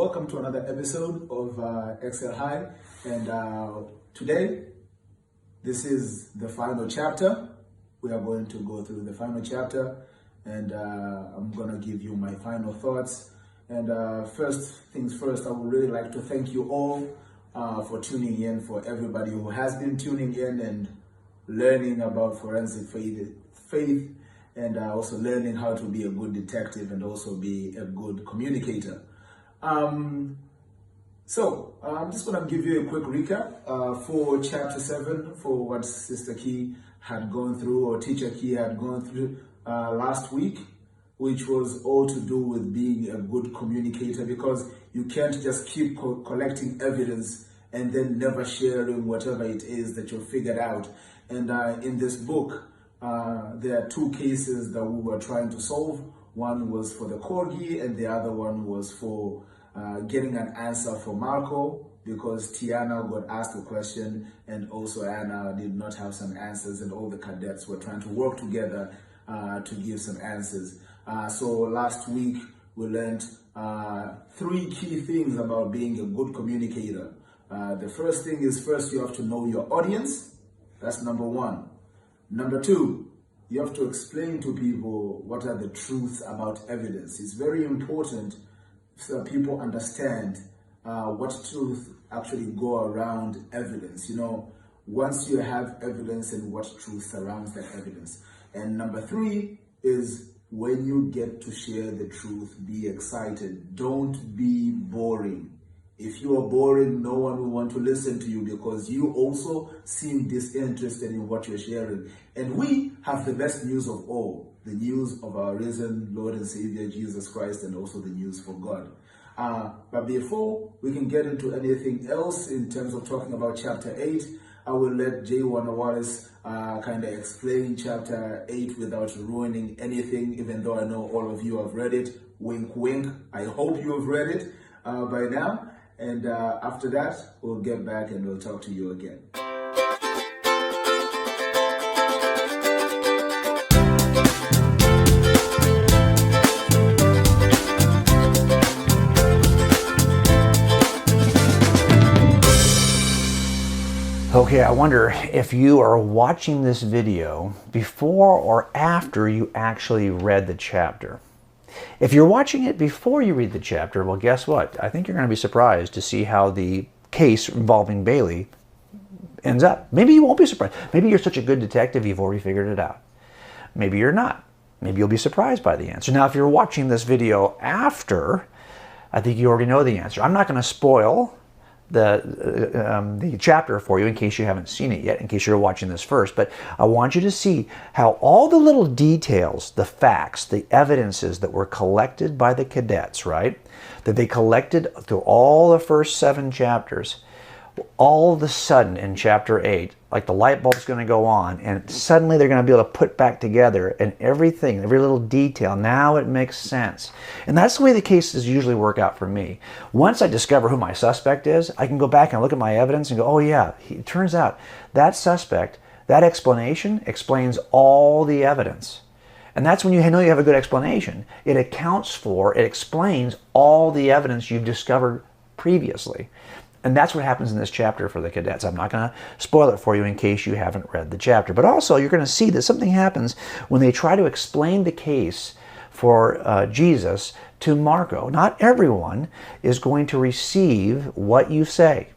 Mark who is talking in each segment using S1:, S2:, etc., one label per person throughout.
S1: welcome to another episode of XCell High. And today, this is the final chapter. We are going to go through the final chapter, and I'm going to give you my final thoughts. And first things first, I would really like to thank you all for tuning in, for everybody who has been tuning in and learning about forensic faith, and also learning how to be a good detective and also be a good communicator. So I'm just going to give you a quick recap for chapter 7, for what Sister Key had gone through, or Teacher Key had gone through last week, which was all to do with being a good communicator, because you can't just keep collecting evidence and then never sharing whatever it is that you figured out. And in this book, there are two cases that we were trying to solve. One was for the corgi, and the other one was for getting an answer for Marco, because Tiana got asked a question and also Anna did not have some answers, and all the cadets were trying to work together to give some answers. So last week we learned 3 key things about being a good communicator. The first thing is, first you have to know your audience. That's number 1. Number 2, you have to explain to people what are the truths about evidence. It's very important so that people understand what truth actually go around evidence. You know, once you have evidence, and what truth surrounds that evidence. And number 3 is, when you get to share the truth, be excited. Don't be boring. If you are boring, no one will want to listen to you, because you also seem disinterested in what you're sharing. And we have the best news of all, the news of our risen Lord and Savior Jesus Christ, and also the news for God. But before we can get into anything else in terms of talking about chapter 8, I will let J. Warner Wallace kind of explain chapter 8 without ruining anything, even though I know all of you have read it. Wink, wink. I hope you have read it by now. And after that, we'll get back and we'll talk to you again.
S2: Okay, I wonder if you are watching this video before or after you actually read the chapter. If you're watching it before you read the chapter, well, guess what? I think you're going to be surprised to see how the case involving Bailey ends up. Maybe you won't be surprised. Maybe you're such a good detective, you've already figured it out. Maybe you're not. Maybe you'll be surprised by the answer. Now, if you're watching this video after, I think you already know the answer. I'm not going to spoil the chapter for you in case you haven't seen it yet, in case you're watching this first, but I want you to see how all the little details, the facts, the evidences that were collected by the cadets, right, that they collected through all the first 7 chapters, all of a sudden in chapter 8, like the light bulb's going to go on, and suddenly they're going to be able to put back together, and everything, every little detail, now it makes sense. And that's the way the cases usually work out for me. Once I discover who my suspect is, I can go back and look at my evidence and go, oh yeah, it turns out that suspect, that explanation explains all the evidence. And that's when you know you have a good explanation. It accounts for, it explains all the evidence you've discovered previously. And that's what happens in this chapter for the cadets. I'm not going to spoil it for you in case you haven't read the chapter. But also, you're going to see that something happens when they try to explain the case for Jesus to Marco. Not everyone is going to receive what you say.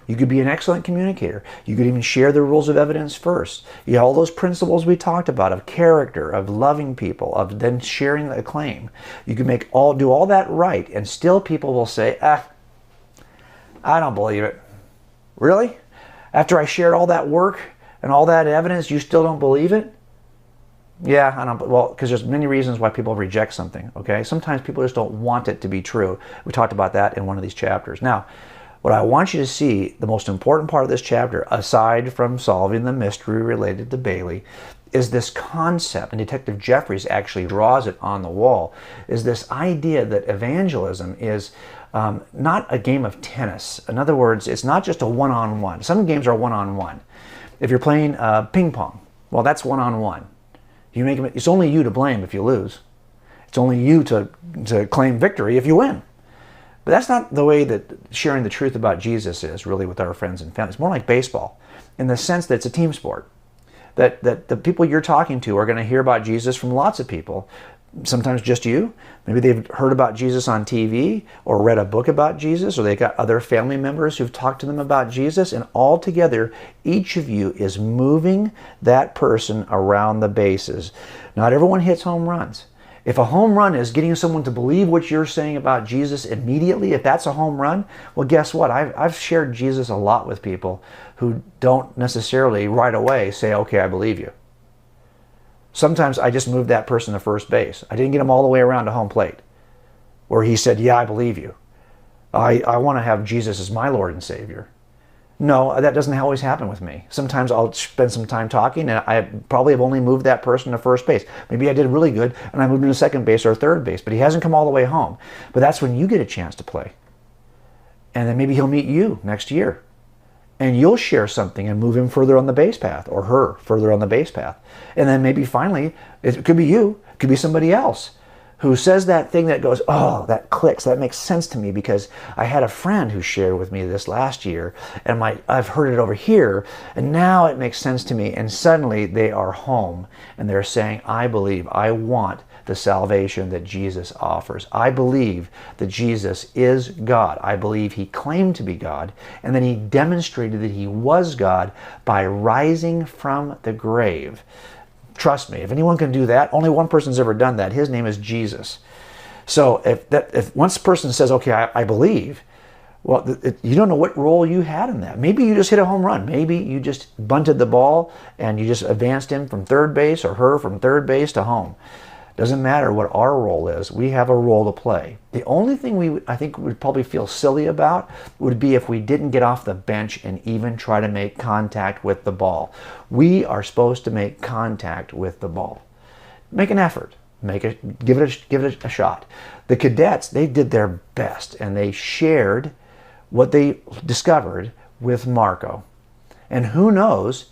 S2: You could be an excellent communicator. You could even share the rules of evidence first. You know, all those principles we talked about of character, of loving people, of then sharing the claim. You can do all that right, and still people will say, I don't believe it. Really? After I shared all that work and all that evidence, you still don't believe it? Yeah, I don't. Well, because there's many reasons why people reject something, okay? Sometimes people just don't want it to be true. We talked about that in one of these chapters. Now, what I want you to see, the most important part of this chapter, aside from solving the mystery related to Bailey, is this concept, and Detective Jeffries actually draws it on the wall, is this idea that evangelism is not a game of tennis. In other words, it's not just a one-on-one. Some games are one-on-one. If you're playing ping pong, well, that's one-on-one. It's only you to blame if you lose. It's only you to claim victory if you win. But that's not the way that sharing the truth about Jesus is really with our friends and family. It's more like baseball in the sense that it's a team sport. That the people you're talking to are going to hear about Jesus from lots of people. Sometimes just you. Maybe they've heard about Jesus on TV or read a book about Jesus, or they've got other family members who've talked to them about Jesus, and all together, each of you is moving that person around the bases. Not everyone hits home runs. If a home run is getting someone to believe what you're saying about Jesus immediately, if that's a home run, well, guess what? I've shared Jesus a lot with people who don't necessarily right away say, okay, I believe you. Sometimes I just moved that person to first base. I didn't get him all the way around to home plate where he said, yeah, I believe you. I want to have Jesus as my Lord and Savior. No, that doesn't always happen with me. Sometimes I'll spend some time talking and I probably have only moved that person to first base. Maybe I did really good and I moved him to second base or third base, but he hasn't come all the way home. But that's when you get a chance to play. And then maybe he'll meet you next year. And you'll share something and move him further on the base path, or her further on the base path. And then maybe finally, it could be you, it could be somebody else who says that thing that goes, oh, that clicks, that makes sense to me because I had a friend who shared with me this last year and I've heard it over here and now it makes sense to me. And suddenly they are home and they're saying, I believe, I want the salvation that Jesus offers. I believe that Jesus is God. I believe he claimed to be God and then he demonstrated that he was God by rising from the grave. Trust me, if anyone can do that, only one person's ever done that. His name is Jesus. So if once a person says, okay, I believe, well, you don't know what role you had in that. Maybe you just hit a home run. Maybe you just bunted the ball and you just advanced him from third base or her from third base to home. Doesn't matter what our role is. We have a role to play. The only thing I think would probably feel silly about would be if we didn't get off the bench and even try to make contact with the ball. We are supposed to make contact with the ball. Make an effort. Give it a shot. The cadets, they did their best and they shared what they discovered with Marco. And who knows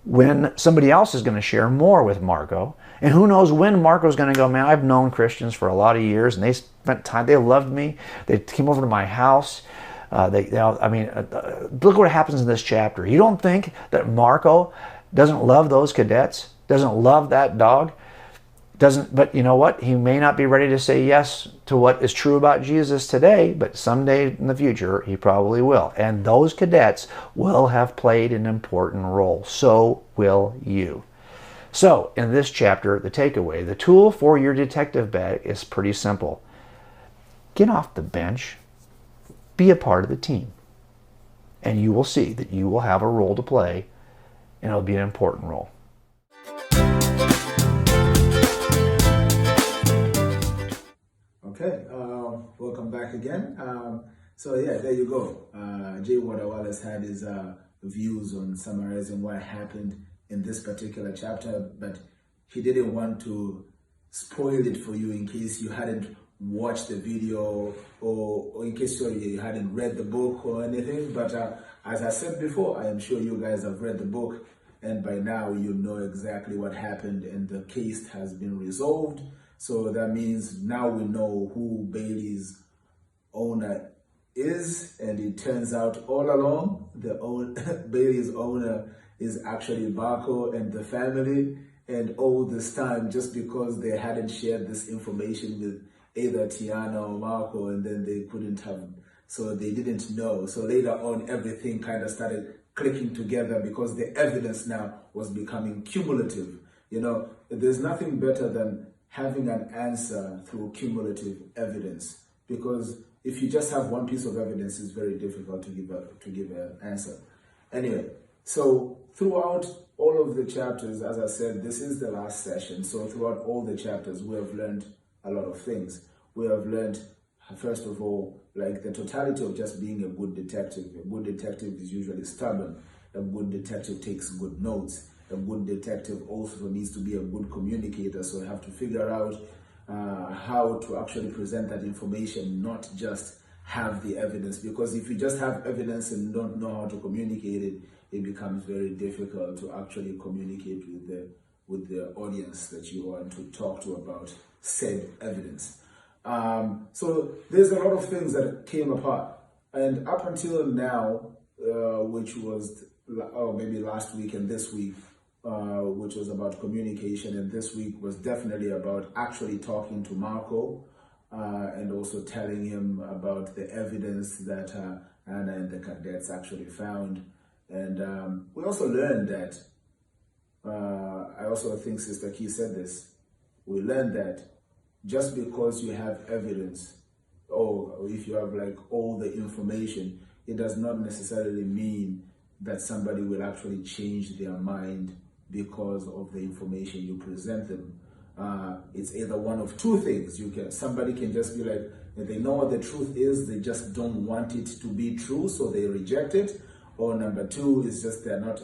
S2: when somebody else is going to share more with Marco. And who knows when Marco's going to go, man, I've known Christians for a lot of years, and they spent time, they loved me, they came over to my house. Look what happens in this chapter. You don't think that Marco doesn't love those cadets, doesn't love that dog? But you know what? He may not be ready to say yes to what is true about Jesus today, but someday in the future, he probably will. And those cadets will have played an important role. So will you. So, in this chapter, the takeaway, the tool for your detective bag is pretty simple. Get off the bench, be a part of the team, and you will see that you will have a role to play, and it'll be an important role.
S1: Okay, welcome back again. So yeah, there you go. J. Warder Wallace had his views on summarizing what happened in this particular chapter, but he didn't want to spoil it for you in case you hadn't watched the video or in case you hadn't read the book or anything. But as I said before, I am sure you guys have read the book and by now you know exactly what happened and the case has been resolved. So that means now we know who Bailey's owner is, and it turns out all along Bailey's owner is actually Marco and the family, and all this time just because they hadn't shared this information with either Tiana or Marco, and then they couldn't have, so they didn't know. So later on everything kind of started clicking together because the evidence now was becoming cumulative. You know, there's nothing better than having an answer through cumulative evidence, because if you just have one piece of evidence, it's very difficult to give an answer. Anyway, so throughout all of the chapters, as I said, this is the last session. So throughout all the chapters, we have learned a lot of things. We have learned, first of all, like the totality of just being a good detective. A good detective is usually stubborn. A good detective takes good notes. A good detective also needs to be a good communicator. So you have to figure out how to actually present that information, not just have the evidence. Because if you just have evidence and don't know how to communicate it, it becomes very difficult to actually communicate with the audience that you want to talk to about said evidence. So there's a lot of things that came apart. And up until now, which was maybe last week and this week, which was about communication, and this week was definitely about actually talking to Marco and also telling him about the evidence that Anna and the cadets actually found. And we also learned that, I also think Sister Key said this, we learned that just because you have evidence, or if you have like all the information, it does not necessarily mean that somebody will actually change their mind because of the information you present them. It's either one of two things. Somebody can just be like, they know what the truth is, they just don't want it to be true, so they reject it. Or number two is just they're not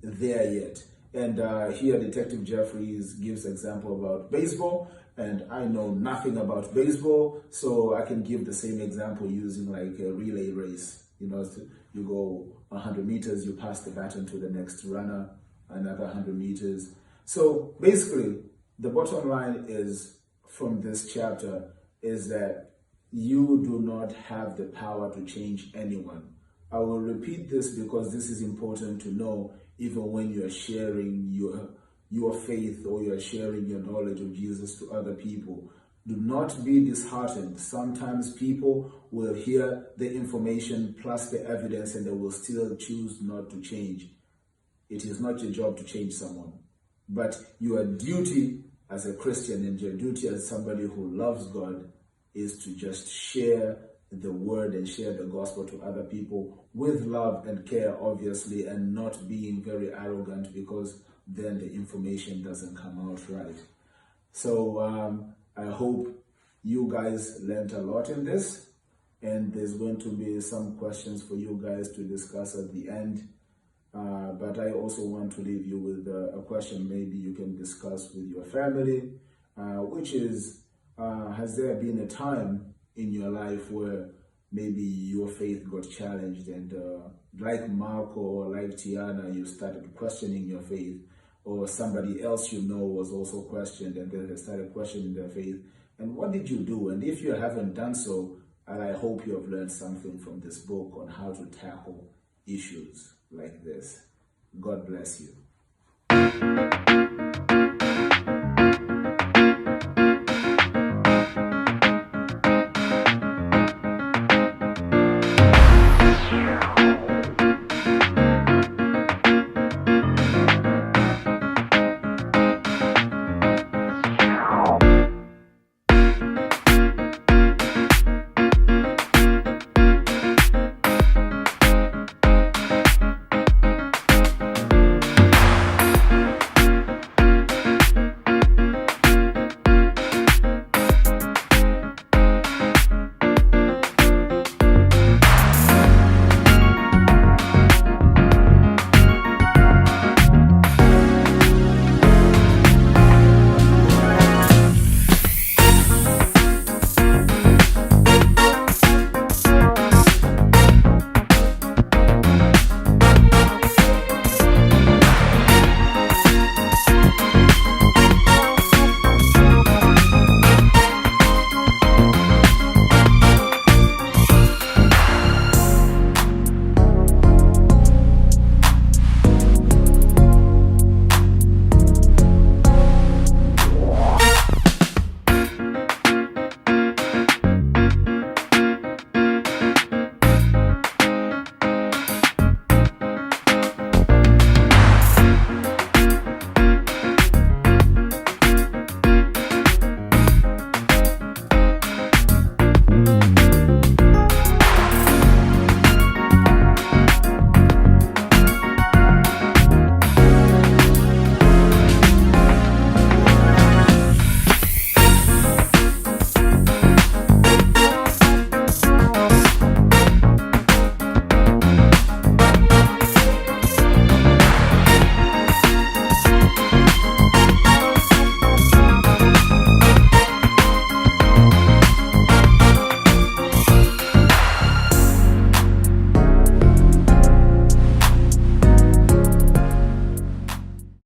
S1: there yet. And here Detective Jeffries gives example about baseball, and I know nothing about baseball, so I can give the same example using like a relay race. You know, you go 100 meters, you pass the baton to the next runner, another 100 meters. So basically, the bottom line is from this chapter is that you do not have the power to change anyone. I will repeat this because this is important to know even when you are sharing your faith or you are sharing your knowledge of Jesus to other people. Do not be disheartened. Sometimes people will hear the information plus the evidence and they will still choose not to change. It is not your job to change someone, but your duty as a Christian and your duty as somebody who loves God is to just share the word and share the gospel to other people with love and care, obviously, and not being very arrogant because then the information doesn't come out right. So I hope you guys learned a lot in this, and there's going to be some questions for you guys to discuss at the end. But I also want to leave you with a question maybe you can discuss with your family, which is, has there been a time in your life where maybe your faith got challenged and like Marco or like Tiana, you started questioning your faith, or somebody else you know was also questioned and then they started questioning their faith? And what did you do? And if you haven't done so, and I hope you have learned something from this book on how to tackle issues like this. God bless you.